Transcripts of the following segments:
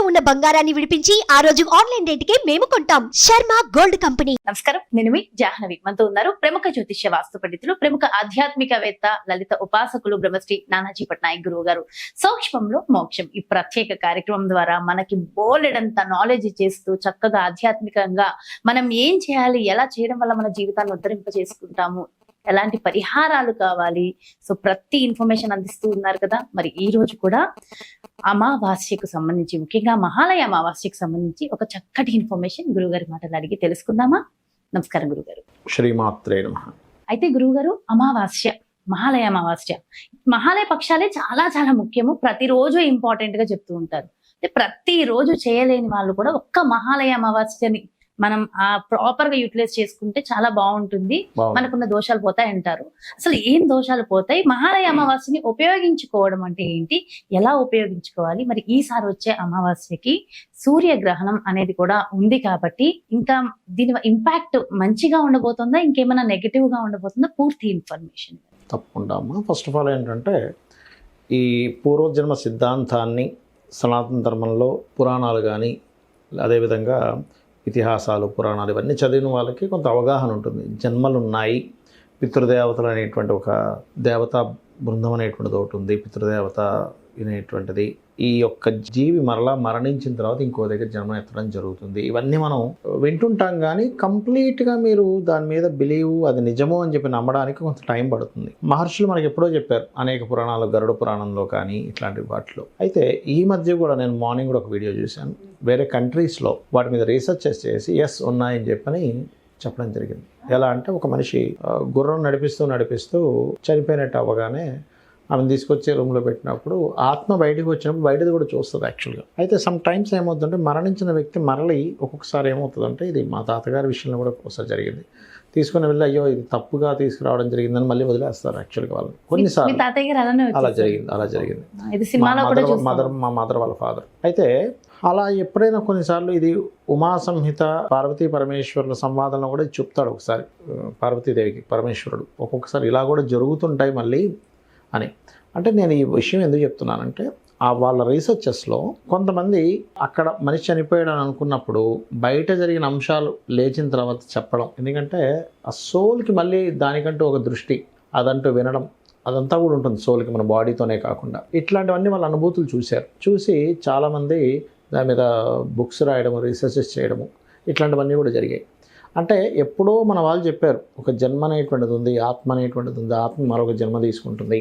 ఉన్న బంగారాన్ని విడిపించి ఆ రోజు ఆన్లైన్ రేటుకే మేము కొంటాం. Sharma gold company. నమస్కారం, నేను మీ జాహ్నవి. మనతో ఉన్నారు ప్రముఖ జ్యోతిష్య వాస్తు పండితులు, ప్రముఖ ఆధ్యాత్మికవేత్త, లలిత ఉపాసకులు బ్రహ్మశ్రీ నానాజీ పట్నాయక్ గురువు గారు. సూక్ష్మంలో మోక్షం ఈ ప్రత్యేక కార్యక్రమం ద్వారా మనకి బోలెడంత నాలెడ్జ్ చేస్తూ చక్కగా ఆధ్యాత్మికంగా మనం ఏం చేయాలి, ఎలా చేయడం వల్ల మన జీవితాన్ని ఉద్ధరింప చేసుకుంటాము, ఎలాంటి పరిహారాలు కావాలి, సో ప్రతి ఇన్ఫర్మేషన్ అందిస్తూ ఉన్నారు కదా. మరి ఈ రోజు కూడా అమావాస్యకు సంబంధించి, ముఖ్యంగా మహాలయ అమావాస్యకు సంబంధించి ఒక చక్కటి ఇన్ఫర్మేషన్ గురువుగారి మాటలు అడిగి తెలుసుకుందామా? నమస్కారం గురుగారు. శ్రీమాత్రే నమః. అయితే గురువుగారు, అమావాస్య, మహాలయ అమావాస్య, మహాలయ పక్షాలే చాలా చాలా ముఖ్యము, ప్రతిరోజు ఇంపార్టెంట్ గా చెప్తూ ఉంటారు. అంటే ప్రతిరోజు చేయలేని వాళ్ళు కూడా ఒక్క మహాలయ అమావాస్యని మనం ప్రాపర్ గా యూటిలైజ్ చేసుకుంటే చాలా బాగుంటుంది, మనకున్న దోషాలు పోతాయి అంటారు. అసలు ఏం దోషాలు పోతాయి, మహాలయ అమావాస్యని ఉపయోగించుకోవడం అంటే ఏంటి, ఎలా ఉపయోగించుకోవాలి? మరి ఈసారి వచ్చే అమావాస్యకి సూర్యగ్రహణం అనేది కూడా ఉంది కాబట్టి ఇంకా దీని ఇంపాక్ట్ మంచిగా ఉండబోతుందా, ఇంకేమైనా నెగటివ్ గా ఉండబోతుందా? పూర్తి ఇన్ఫర్మేషన్ తప్పకుండా అమ్మా. ఫస్ట్ ఆఫ్ ఆల్ ఏంటంటే, ఈ పూర్వజన్మ సిద్ధాంతాన్ని సనాతన ధర్మంలో పురాణాలు కానీ, అదేవిధంగా ఇతిహాసాలు, పురాణాలు ఇవన్నీ చదివిన వాళ్ళకి కొంత అవగాహన ఉంటుంది. జన్మలు ఉన్నాయి, పితృదేవతలు అనేటువంటి ఒక దేవతా బృందం అనేటువంటిది ఒకటి ఉంది, పితృదేవత అనేటువంటిది. ఈ యొక్క జీవి మరలా మరణించిన తర్వాత ఇంకో దగ్గర జన్మ ఎత్తడం జరుగుతుంది. ఇవన్నీ మనం వింటుంటాం, కానీ కంప్లీట్గా మీరు దాని మీద బిలీవ్, అది నిజమో అని చెప్పి నమ్మడానికి కొంత టైం పడుతుంది. మహర్షులు మనకి ఎప్పుడో చెప్పారు, అనేక పురాణాలు, గరుడ పురాణంలో కానీ ఇట్లాంటి వాటిలో. అయితే ఈ మధ్య కూడా నేను మార్నింగ్ కూడా ఒక వీడియో చూశాను, వేరే కంట్రీస్లో వాటి మీద రీసెర్చ్ చేసి ఎస్ ఉన్నాయని చెప్పని చెప్పడం జరిగింది. ఎలా అంటే, ఒక మనిషి గుర్రం నడిపిస్తూ చనిపోయినట్టు అవ్వగానే ఆమెను తీసుకొచ్చి రూమ్లో పెట్టినప్పుడు ఆత్మ బయటకు వచ్చినప్పుడు బయటది కూడా చూస్తుంది యాక్చువల్గా. అయితే సమ్ టైమ్స్ ఏమవుతుందంటే, మరణించిన వ్యక్తి మరలి ఒక్కొక్కసారి ఏమవుతుందంటే, ఇది మా తాతగారి విషయంలో కూడా ఒకసారి జరిగింది, తీసుకుని వెళ్ళి అయ్యో ఇది తప్పుగా తీసుకురావడం జరిగిందని మళ్ళీ వదిలేస్తారు యాక్చువల్గా వాళ్ళు. కొన్నిసార్లు అలా జరిగింది. మా మదర్ వాళ్ళ ఫాదర్. అయితే అలా ఎప్పుడైనా కొన్నిసార్లు ఇది ఉమా సంహిత పార్వతీ పరమేశ్వరుల సంవాదంలో కూడా చెప్తాడు ఒకసారి, పార్వతీదేవికి పరమేశ్వరుడు ఒక్కొక్కసారి ఇలా కూడా జరుగుతుంటాయి మళ్ళీ అని. అంటే నేను ఈ విషయం ఎందుకు చెప్తున్నానంటే, వాళ్ళ రీసెర్చెస్లో కొంతమంది అక్కడ మనిషి చనిపోయాడని అనుకున్నప్పుడు బయట జరిగిన అంశాలు లేచిన తర్వాత చెప్పడం, ఎందుకంటే ఆ సోల్కి మళ్ళీ దానికంటూ ఒక దృష్టి, అదంటూ వినడం, అదంతా కూడా ఉంటుంది సోల్కి, మన బాడీతోనే కాకుండా. ఇట్లాంటివన్నీ వాళ్ళ అనుభూతులు చూసి చాలామంది దాని మీద బుక్స్ రాయడము, రీసెర్చెస్ చేయడము, ఇట్లాంటివన్నీ కూడా జరిగాయి. అంటే ఎప్పుడో మన వాళ్ళు చెప్పారు, ఒక జన్మ అనేటువంటిది ఉంది, ఆత్మ అనేటువంటిది ఉంది, ఆత్మ మరొక జన్మ తీసుకుంటుంది,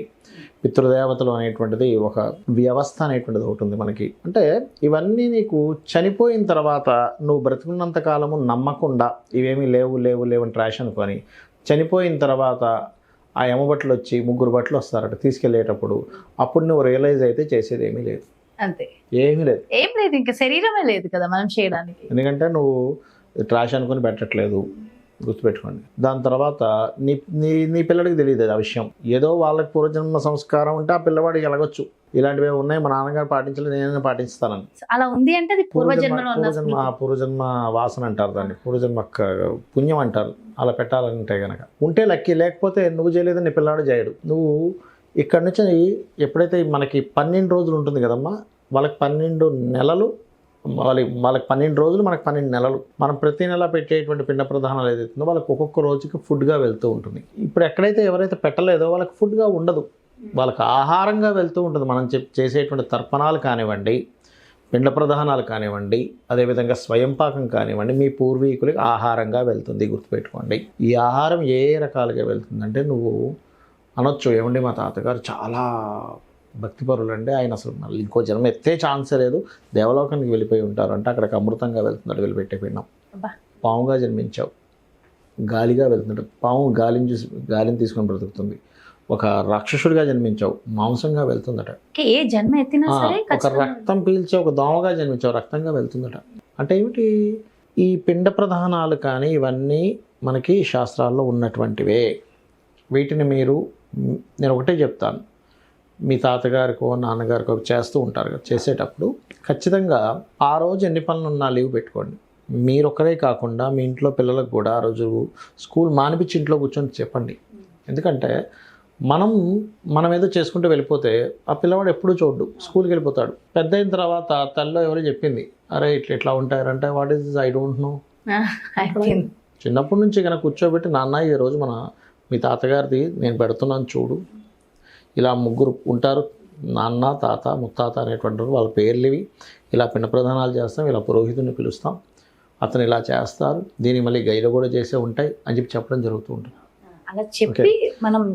పితృదేవతలు అనేటువంటిది ఒక వ్యవస్థ అనేటువంటిది ఒకటి ఉంది మనకి. అంటే ఇవన్నీ నీకు చనిపోయిన తర్వాత నువ్వు బ్రతుకున్నంత కాలము నమ్మకుండా ఇవేమీ లేవు అని ట్రాష్ అనుకొని, చనిపోయిన తర్వాత ఆ యమబట్లు వచ్చి 3 బట్లు వస్తారట తీసుకెళ్ళేటప్పుడు, అప్పుడు నువ్వు రియలైజ్ అయితే చేసేది ఏమీ లేదు, అంతే, ఏమీ లేదు, ఇంకా శరీరమే లేదు కదా మనం చేయడానికి. ఎందుకంటే నువ్వు ట్రాష్ అనుకుని పెట్టట్లేదు, గుర్తుపెట్టుకోండి. దాని తర్వాత నీ నీ పిల్లడికి తెలియదు ఆ విషయం. ఏదో వాళ్ళకి పూర్వజన్మ సంస్కారం ఉంటే ఆ పిల్లవాడికి ఎలగొచ్చు, ఇలాంటివి ఉన్నాయి మా నాన్నగారు పాటించలేదు నేనైనా పాటిస్తానని. అలా ఉంది అంటే అది పూర్వజన్మ వాసన అంటారు దాన్ని, పూర్వజన్మ పుణ్యం అంటారు. అలా పెట్టాలంటే కనుక ఉంటే లక్కీ, లేకపోతే నువ్వు చేయలేదని నీ పిల్లాడు చేయడు. నువ్వు ఇక్కడ నుంచి ఎప్పుడైతే మనకి 12 రోజులు ఉంటుంది కదమ్మా, వాళ్ళకి 12 నెలలు, వాళ్ళకి 12 రోజులు, మనకు 12 నెలలు. మనం ప్రతి నెల పెట్టేటువంటి పిండ ప్రధానాలు ఏదైతుందో వాళ్ళకి ఒక్కొక్క రోజుకి ఫుడ్గా వెళ్తూ ఉంటుంది. ఇప్పుడు ఎక్కడైతే ఎవరైతే పెట్టలేదో వాళ్ళకి ఫుడ్గా ఉండదు, వాళ్ళకి ఆహారంగా వెళ్తూ ఉంటుంది. మనం చేసేటువంటి తర్పణాలు కానివ్వండి, పిండ ప్రధానాలు కానివ్వండి, అదేవిధంగా స్వయంపాకం కానివ్వండి, మీ పూర్వీకులకి ఆహారంగా వెళ్తుంది, గుర్తుపెట్టుకోండి. ఈ ఆహారం ఏ రకాలుగా వెళ్తుందంటే, నువ్వు అనొచ్చు ఏమండి మా తాతగారు చాలా భక్తిపరులు అండి, ఆయన అసలు మళ్ళీ ఇంకో జన్మ ఎత్తే ఛాన్సే లేదు, దేవలోకానికి వెళ్ళిపోయి ఉంటారు అంటే అక్కడికి అమృతంగా వెళ్తున్నాడు వెళ్ళిపెట్టే పిండం. పాముగా జన్మించావు, గాలిగా వెళ్తున్నాడు, పాము గాలిని తీసుకొని బ్రతుకుతుంది. ఒక రాక్షసుడిగా జన్మించావు, మాంసంగా వెళ్తుందట. ఏ జన్మ ఎత్తినా సరే ఒక రక్తం పీల్చే ఒక దోమగా జన్మించావు, రక్తంగా వెళ్తుందట. అంటే ఏమిటి, ఈ పిండ ప్రధానాలు కానీ ఇవన్నీ మనకి శాస్త్రాల్లో ఉన్నటువంటివే. వీటిని నేను ఒకటే చెప్తాను, మీ తాతగారికో నాన్నగారికో చేస్తూ ఉంటారు కదా, చేసేటప్పుడు ఖచ్చితంగా ఆ రోజు ఎన్ని పనులు ఉన్నా లీవ్ పెట్టుకోండి. మీరొక్కరే కాకుండా మీ ఇంట్లో పిల్లలకు కూడా ఆ రోజు స్కూల్ మానిపించి ఇంట్లో కూర్చొని చెప్పండి. ఎందుకంటే మనం ఏదో చేసుకుంటూ వెళ్ళిపోతే ఆ పిల్లవాడు ఎప్పుడూ చూడ్డు, స్కూల్కి వెళ్ళిపోతాడు. పెద్ద అయిన తర్వాత తల్లిలో ఎవరో చెప్పింది, అరే ఇట్లా ఉంటారంటే what is this, I don't know. చిన్నప్పటి నుంచి కనుక కూర్చోబెట్టి, నాన్న ఈ రోజు మీ తాతగారిది నేను పెడుతున్నాను చూడు, ఇలా ముగ్గురు ఉంటారు, నాన్న తాత ముత్తాత అనేటువంటి వాళ్ళ పేర్లు ఇవి, ఇలా పిండ ప్రదానాలు చేస్తాం, ఇలా పురోహితుడిని పిలుస్తాం, అతను ఇలా చేస్తారు, దీన్ని మళ్ళీ గైలు కూడా చేసే ఉంటాయి అని చెప్పడం జరుగుతూ ఉంటుంది.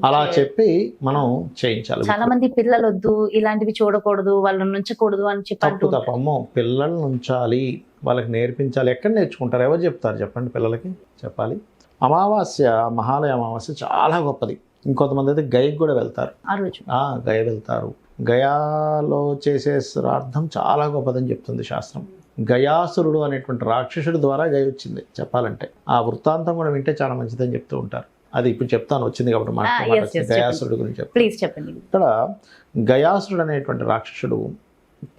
అలా చెప్పి మనం చేయించాలి. చాలా మంది పిల్లలు వద్దు ఇలాంటివి చూడకూడదు, వాళ్ళని ఉంచకూడదు అని చెప్పి తప్పమ్మో, పిల్లల్ని ఉంచాలి, వాళ్ళకి నేర్పించాలి. ఎక్కడ నేర్చుకుంటారు, ఎవరు చెప్తారు చెప్పండి? పిల్లలకి చెప్పాలి. అమావాస్య, మహాలయ అమావాస్య చాలా గొప్పది. ఇంకొంతమంది అయితే గయకి కూడా వెళ్తారు, ఆ రోజు గయ వెళ్తారు. గయాలో చేసే శ్రాద్ధం చాలా గొప్పదని చెప్తుంది శాస్త్రం. గయాసురుడు అనేటువంటి రాక్షసుడి ద్వారా గయ వచ్చింది చెప్పాలంటే. ఆ వృత్తాంతం కూడా వింటే చాలా మంచిదని చెప్తూ ఉంటారు. అది ఇప్పుడు చెప్తాను, వచ్చింది కాబట్టి మాట్లాడుతుంది. గయాసురుడు గురించి చెప్పండి. ఇక్కడ గయాసురుడు అనేటువంటి రాక్షసుడు,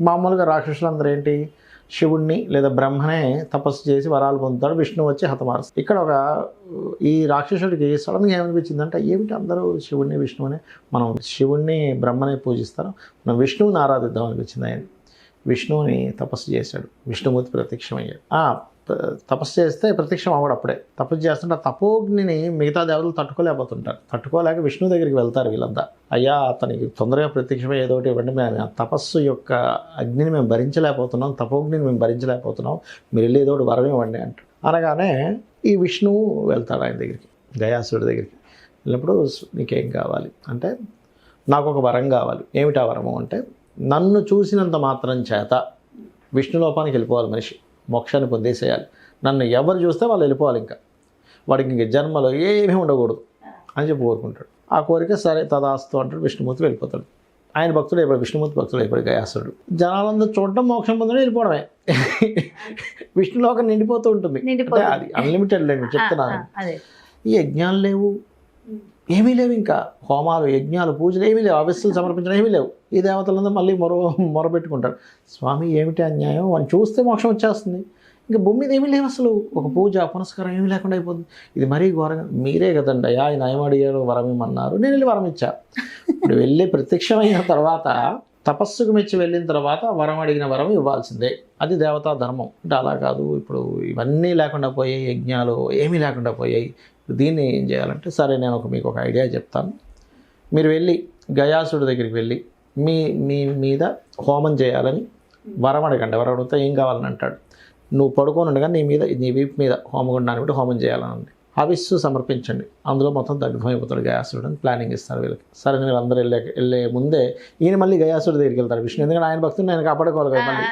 మామూలుగా రాక్షసులు ఏంటి, శివుణ్ణి లేదా బ్రహ్మనే తపస్సు చేసి వరాలు పొందుతాడు, విష్ణువు వచ్చి హతమారుస్తాడు. ఇక్కడ ఈ రాక్షసుడికి సడన్గా ఏమనిపించిందంటే, ఏమిటి అందరూ శివుణ్ణి విష్ణువుని, మనం శివుణ్ణి బ్రహ్మనే పూజిస్తాం, మనం విష్ణువుని ఆరాధిద్దాం అనిపించింది. ఆయన విష్ణువుని తపస్సు చేశాడు, విష్ణుమూర్తి ప్రత్యక్షమయ్యాడు. తపస్సు చేస్తే ప్రత్యక్షం అవ్వడు. అప్పుడే తపస్సు చేస్తుంటే ఆ తపోగ్నిని మిగతా దేవతలు తట్టుకోలేకపోతుంటారు. తట్టుకోలేక విష్ణువు దగ్గరికి వెళ్తారు వీళ్ళంతా. అయ్యా అతనికి తొందరగా ప్రత్యక్షమై ఏదో ఒకటి ఇవ్వండి, మేము ఆ తపస్సు యొక్క అగ్నిని మేము భరించలేకపోతున్నాం, తపోగ్నిని మేము భరించలేకపోతున్నాం, మీరు వెళ్ళి ఏదో ఒకటి వరం ఇవ్వండి అంటారు. అనగానే ఈ విష్ణువు వెళ్తాడు ఆయన దగ్గరికి, గయాసురుడి దగ్గరికి. వెళ్ళినప్పుడు నీకేం కావాలి అంటే, నాకు ఒక వరం కావాలి. ఏమిటా వరము అంటే, నన్ను చూసినంత మాత్రం చేత విష్ణు లోపానికి వెళ్ళిపోవాలి మనిషి, మోక్షాన్ని పొందేసేయాలి. నన్ను ఎవరు చూస్తే వాళ్ళు వెళ్ళిపోవాలి, ఇంకా వాడికి ఇంక జన్మలో ఏమీ ఉండకూడదు అని చెప్పి కోరుకుంటాడు. ఆ కోరిక సరే తదాస్తు అంటాడు. విష్ణుమూర్తి వెళ్ళిపోతాడు. ఆయన భక్తుడు అయిపోయాడు, విష్ణుమూర్తి భక్తుడు అయిపోయాడు గయాసురుడు. జనాలందరూ చూడటం, మోక్షం పొందడం, వెళ్ళిపోవడమే. విష్ణులోకం నిండిపోతూ ఉంటుంది. అది అన్లిమిటెడ్ లేదు చెప్తున్నాను. ఈ యజ్ఞాలు లేవు, ఏమీ లేవు, ఇంకా హోమాలు యజ్ఞాలు పూజలు ఏమీ లేవు, అవిస్సులు సమర్పించడం ఏమీ లేవు. ఈ దేవతలందరూ మళ్ళీ మొరపెట్టుకుంటారు, స్వామి ఏమిటి అన్యాయం, వాడిని చూస్తే మోక్షం వచ్చేస్తుంది, ఇంకా భూమి మీద ఏమీ లేవు అసలు, ఒక పూజ పునస్కారం ఏమీ లేకుండా అయిపోతుంది. ఇది మరీ ఘోరంగా, మీరే కదండి అయ్యా ఆయన అడిగారు వరం ఇమ్మన్నారు, నేను వెళ్ళి వరం ఇచ్చా. ఇప్పుడు వెళ్ళి ప్రత్యక్షమైన తర్వాత, తపస్సుకు మెచ్చి వెళ్ళిన తర్వాత వరం అడిగిన వరం ఇవ్వాల్సిందే, అది దేవతా ధర్మం. అంటే అలా కాదు, ఇప్పుడు ఇవన్నీ లేకుండా పోయాయి, యజ్ఞాలు ఏమీ లేకుండా పోయాయి, దీన్ని ఏం చేయాలంటే, సరే నేను మీకు ఒక ఐడియా చెప్తాను. మీరు వెళ్ళి గయాసుడి దగ్గరికి వెళ్ళి మీ మీద హోమం చేయాలని వరం అడగండి. వరం అడిగితే ఏం కావాలని అంటాడు, నువ్వు పడుకొని ఉండగా నీ వీపు మీద హోమగుండాన్ని బట్టి హోమం చేయాలని హవిస్సు సమర్పించండి, అందులో మొత్తం దగ్ధమైపోతాడు గయాసురుడు అని ప్లానింగ్ ఇస్తారు వీళ్ళకి. సరే వీళ్ళందరూ వెళ్ళే ముందే ఈయన మళ్ళీ గయాసుడి దగ్గరికి వెళ్తారు విష్ణు, ఎందుకంటే ఆయన భక్తుని ఆయన కాపాడుకోవాలి కదా మళ్ళీ.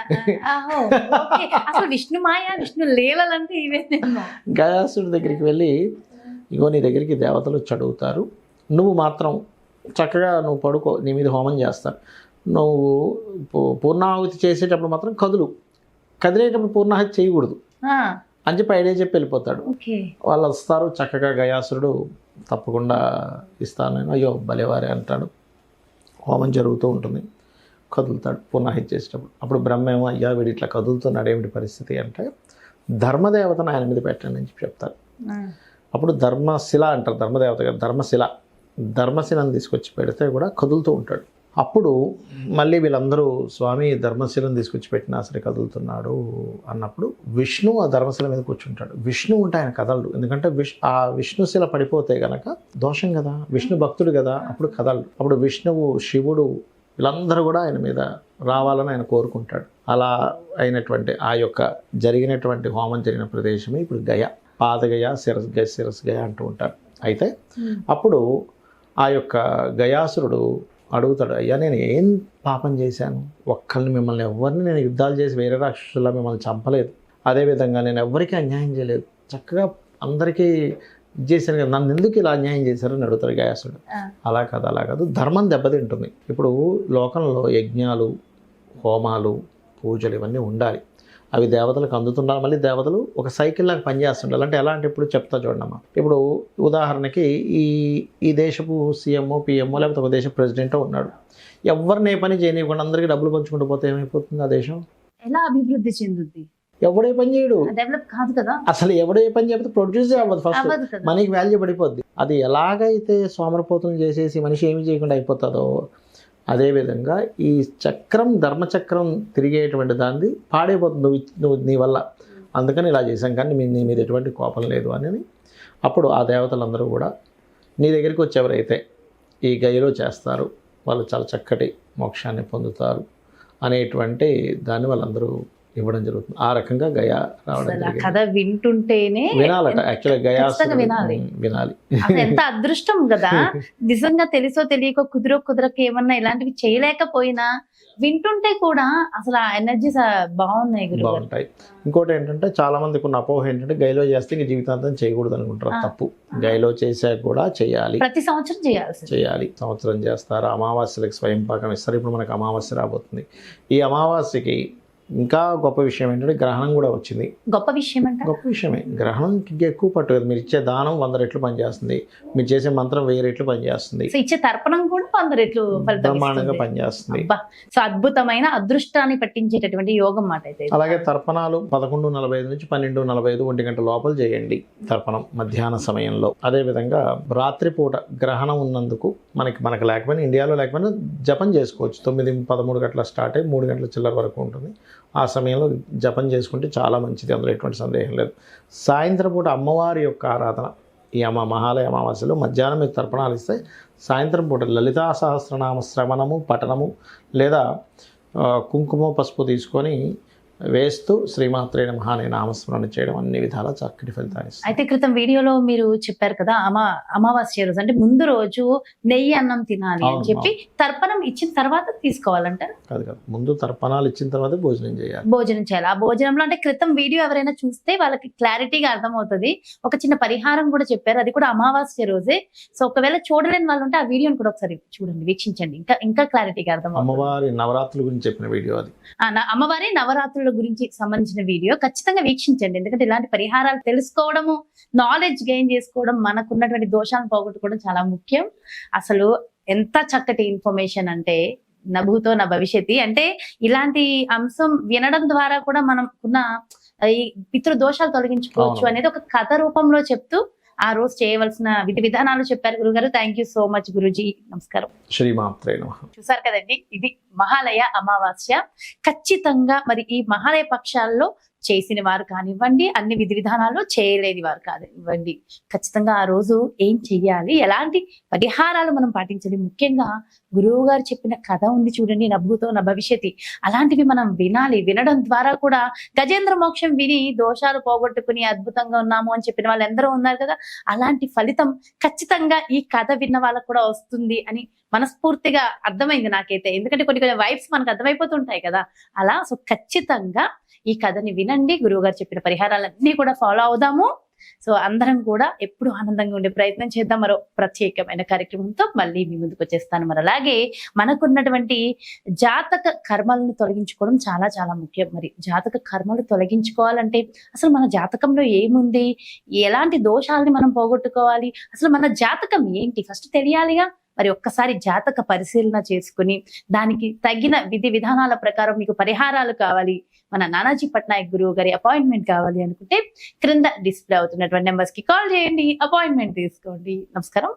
గయాసుడి దగ్గరికి వెళ్ళి, ఇగో నీ దగ్గరికి దేవతలు వచ్చి అడుగుతారు, నువ్వు మాత్రం చక్కగా నువ్వు పడుకో, నీ మీద హోమం చేస్తారు, నువ్వు పూర్ణాహుతి చేసేటప్పుడు మాత్రం కదిలేటప్పుడు పూర్ణాహుతి చేయకూడదు అని చెప్పి ఐడియా చెప్పి వెళ్ళిపోతాడు. వాళ్ళు వస్తారు, చక్కగా గయాసురుడు తప్పకుండా ఇస్తాను నేను, అయ్యో భలేవారే అంటాడు. హోమం జరుగుతూ ఉంటుంది, కదులుతాడు పూర్ణాహుతి చేసేటప్పుడు. అప్పుడు బ్రహ్మేమో, అయ్యా వీడు ఇట్లా కదులుతున్నాడు ఏమిటి పరిస్థితి అంటే, ధర్మదేవతను ఆయన మీద పెట్టండి అని చెప్పి చెప్తారు. అప్పుడు ధర్మశిల అంటారు, ధర్మదేవత గారు ధర్మశిలను తీసుకొచ్చి పెడితే కూడా కదులుతూ ఉంటాడు. అప్పుడు మళ్ళీ వీళ్ళందరూ స్వామి ధర్మశిలను తీసుకొచ్చి పెట్టినా సరే కదులుతున్నాడు అన్నప్పుడు విష్ణు ఆ ధర్మశిల మీద కూర్చుంటాడు. విష్ణు ఉంటే ఆయన కదలడు, ఎందుకంటే ఆ విష్ణుశిల పడిపోతే గనక దోషం కదా, విష్ణు భక్తుడు కదా, అప్పుడు కదలడు. అప్పుడు విష్ణువు, శివుడు వీళ్ళందరూ కూడా ఆయన మీద రావాలని ఆయన కోరుకుంటాడు. అలా ఆ యొక్క జరిగినటువంటి హోమం జరిగిన ప్రదేశమే ఇప్పుడు గయ, పాదగయ, శిరస్గయ అంటూ ఉంటారు. అయితే అప్పుడు ఆ యొక్క గయాసురుడు అడుగుతాడు, అయ్యా నేను ఏం పాపం చేశాను, మిమ్మల్ని ఎవరిని నేను యుద్ధాలు చేసి వేరే రాక్షసులా మిమ్మల్ని చంపలేదు, అదేవిధంగా నేను ఎవరికీ అన్యాయం చేయలేదు, చక్కగా అందరికీ చేశాను కదా, నన్ను ఎందుకు ఇలా అన్యాయం చేశారని అడుగుతాడు గయాసురుడు. అలా కాదు, ధర్మం దెబ్బతింటుంది. ఇప్పుడు లోకంలో యజ్ఞాలు, హోమాలు, పూజలు ఇవన్నీ ఉండాలి, అవి దేవతలకు అందుతుండాలి. మళ్ళీ దేవతలు ఒక సైకిల్ లాగా పనిచేస్తుండాలి. అంటే ఎలా అంటే, ఇప్పుడు చెప్తా చూడమ్మా, ఇప్పుడు ఉదాహరణకి ఈ దేశపు సీఎంఓ, పిఎంఓ లేకపోతే ఒక దేశ ప్రెసిడెంటో ఉన్నాడు, ఎవరిని ఏ పని చేయనివ్వకుండా అందరికీ డబ్బులు పంచుకుంటూ పోతే ఏమైపోతుంది ఆ దేశం? ఎలా అభివృద్ధి చెందుద్ది? ఎవడే పని చేయడు, డెవలప్ కాదు కదా, అసలు ఎవడే పని చేయకపోతే ప్రొడ్యూస్ అవ్వదు. ఫస్ట్ అవ్వదు కదా. మనకి వాల్యూ పడిపోద్ది. అది ఎలాగైతే సోమరపోతులు చేసేసి మనిషి ఏమి చేయకుండా అయిపోతుందో, అదేవిధంగా ఈ చక్రం ధర్మచక్రం తిరిగేటువంటి దాన్ని పాడైపోతుంది నువ్వు నీ వల్ల. అందుకని ఇలా చేశాం, కానీ నీ మీద ఎటువంటి కోపం లేదు అని. అప్పుడు ఆ దేవతలందరూ కూడా నీ దగ్గరికి వచ్చి ఎవరైతే ఈ గయలో చేస్తారు వాళ్ళు చాలా చక్కటి మోక్షాన్ని పొందుతారు అనేటువంటి దాన్ని వాళ్ళందరూ ఇవ్వడం జరుగుతుంది. ఆ రకంగా గయా రావడం అసలు ఆ జరిగింది. కథ వింటుంటేనే వినాలట యాక్చువల్గా గయా ఖచ్చితంగా వినాలి. వినాలి. అసలు ఎంత అదృష్టం కదా, నిజంగా తెలుసో తెలియకో కుదరక ఏమన్నా ఇలాంటివి చేయలేకపోయినా వింటుంటే కూడా అసలు ఆ ఎనర్జీ బాగున్నాయి గురువు గారు. బాగుంటాయి. ఇంకోటి ఏంటంటే చాలా మందికి ఉన్న అపోహ ఏంటంటే గైలో చేస్తే ఇంక జీవితాంతం చేయకూడదు అనుకుంటారు. తప్పు. గైలో చేసాక కూడా చేయాలి, ప్రతి సంవత్సరం చేయాలి. సంవత్సరం చేస్తారు. అమావాస్యలకు స్వయం పాకం ఇస్తారు. ఇప్పుడు మనకు అమావాస్య రాబోతుంది. ఈ అమావాస్యకి ఇంకా గొప్ప విషయం ఏంటంటే గ్రహణం కూడా వచ్చింది. గొప్ప విషయం అంటే గొప్ప విషయమే. గ్రహణంకి ఎక్కువ పట్టు కదా. మీరు ఇచ్చే దానం 100 రెట్లు పనిచేస్తుంది, మీరు చేసే మంత్రం 1000 రెట్లు పనిచేస్తుంది, సో ఇచ్చే తర్పణం కూడా 100 రెట్లు ఫలితం బ్రహ్మాండంగా ఇస్తుంది. పనిచేస్తుంది. అబ్బా, సో అద్భుతమైన అదృష్టాన్ని పట్టించేటటువంటి యోగం మాట అయితే ఇది. అలాగే తర్పణాలు 11:45 నుంచి 12:45 1 గంట లోపల చేయండి తర్పణం మధ్యాహ్న సమయంలో. అదేవిధంగా రాత్రిపూట గ్రహణం ఉన్నందుకు మనకు లేకపోయినా, ఇండియాలో లేకపోయినా జపం చేసుకోవచ్చు. 9-13 గంటల స్టార్ట్ అయ్యి 3 గంటల చిల్లర వరకు ఉంటుంది. ఆ సమయంలో జపం చేసుకుంటే చాలా మంచిది, అందులో ఎటువంటి సందేహం లేదు. సాయంత్రం పూట అమ్మవారి యొక్క ఆరాధన ఈ మహాలయ అమావాస్యలో మధ్యాహ్నం మీరు తర్పణాలు ఇస్తే సాయంత్రం పూట లలితా సహస్రనామ శ్రవణము పఠనము లేదా కుంకుమ పసుపు తీసుకొని వేస్తూ శ్రీమాత్రే నమః అనే నామస్మరణ చేయడం అన్ని విధాలా చక్కటి ఫలితాన్ని ఇస్తుంది. అయితే క్రితం వీడియోలో మీరు చెప్పారు కదా, అమావాస్య రోజు అంటే ముందు రోజు నెయ్యి అన్నం తినాలి అని చెప్పి తర్పణం ఇచ్చిన తర్వాత తీసుకోవాలంటారు. కాదు, ముందు తర్పణాలు ఇచ్చిన తర్వాత భోజనం చేయాలి. భోజనం చేయాలి. ఆ భోజనంలో అంటే క్రితం వీడియో ఎవరైనా చూస్తే వాళ్ళకి క్లారిటీగా అర్థమవుతుంది. ఒక చిన్న పరిహారం కూడా చెప్పారు, అది కూడా అమావాస్య రోజే. సో ఒకవేళ చూడలేని వాళ్ళు ఉంటే ఆ వీడియోని కూడా ఒకసారి చూడండి, వీక్షించండి, ఇంకా క్లారిటీగా అర్థమవుతుంది. అమ్మవారి నవరాత్రుల గురించి చెప్పిన వీడియో అది. అమ్మవారి నవరాత్రుల గురించి సంబంధించిన వీడియో ఖచ్చితంగా వీక్షించండి. ఎందుకంటే ఇలాంటి పరిహారాలు తెలుసుకోవడము, నాలెడ్జ్ గెయిన్ చేసుకోవడం, మనకున్నటువంటి దోషాలను పోగొట్టుకోవడం చాలా ముఖ్యం. అసలు ఎంత చక్కటి ఇన్ఫర్మేషన్ అంటే నభూతో నా భవిష్యత్తి అంటే ఇలాంటి అంశం వినడం ద్వారా కూడా మనకున్న ఈ పితృ దోషాలు తొలగించుకోవచ్చు అనేది ఒక కథ రూపంలో చెప్తూ ఆ రోజు చేయవలసిన విధి విధానాలు చెప్పారు గురుగారు. Thank you so much Guruji. నమస్కారం. శ్రీమాత్రే నమః. చూసారు కదండి, ఇది మహాలయ అమావాస్య. ఖచ్చితంగా మరి ఈ మహాలయ పక్షాల్లో చేసిన వారు కానివ్వండి, అన్ని విధి విధానాలు చేయలేని వారు కానివ్వండి, ఖచ్చితంగా ఆ రోజు ఏం చెయ్యాలి, ఎలాంటి పరిహారాలు మనం పాటించాలి, ముఖ్యంగా గురువు గారు చెప్పిన కథ ఉంది చూడండి, నభూతో నా భవిష్యత్తి, అలాంటివి మనం వినాలి. వినడం ద్వారా కూడా గజేంద్ర మోక్షం విని దోషాలు పోగొట్టుకుని అద్భుతంగా ఉన్నాము అని చెప్పిన వాళ్ళు ఎందరో ఉన్నారు కదా, అలాంటి ఫలితం ఖచ్చితంగా ఈ కథ విన్న వాళ్ళకు కూడా వస్తుంది అని మనస్ఫూర్తిగా అర్థమైంది నాకైతే. ఎందుకంటే కొన్ని వైబ్స్ మనకు అర్థమైపోతుంటాయి కదా అలా. సో ఖచ్చితంగా ఈ కథని వినండి, గురువు గారు చెప్పిన పరిహారాలన్నీ కూడా ఫాలో అవుదాము. సో అందరం కూడా ఎప్పుడు ఆనందంగా ఉండే ప్రయత్నం చేద్దాం. మరో ప్రత్యేకమైన కార్యక్రమంతో మళ్ళీ మీ ముందుకు వచ్చేస్తాను. మరి అలాగే మనకున్నటువంటి జాతక కర్మలను తొలగించుకోవడం చాలా చాలా ముఖ్యం. మరి జాతక కర్మలు తొలగించుకోవాలంటే అసలు మన జాతకంలో ఏముంది, ఎలాంటి దోషాలని మనం పోగొట్టుకోవాలి, అసలు మన జాతకం ఏంటి ఫస్ట్ తెలియాలిగా. మరి ఒక్కసారి జాతక పరిశీలన చేసుకుని దానికి తగిన విధి విధానాల ప్రకారం మీకు పరిహారాలు కావాలి, మన నానాజీ పట్నాయక్ గురువు గారి అపాయింట్మెంట్ కావాలి అనుకుంటే క్రింద డిస్ప్లే అవుతున్నటువంటి నెంబర్స్ కి కాల్ చేయండి, అపాయింట్మెంట్ తీసుకోండి. నమస్కారం.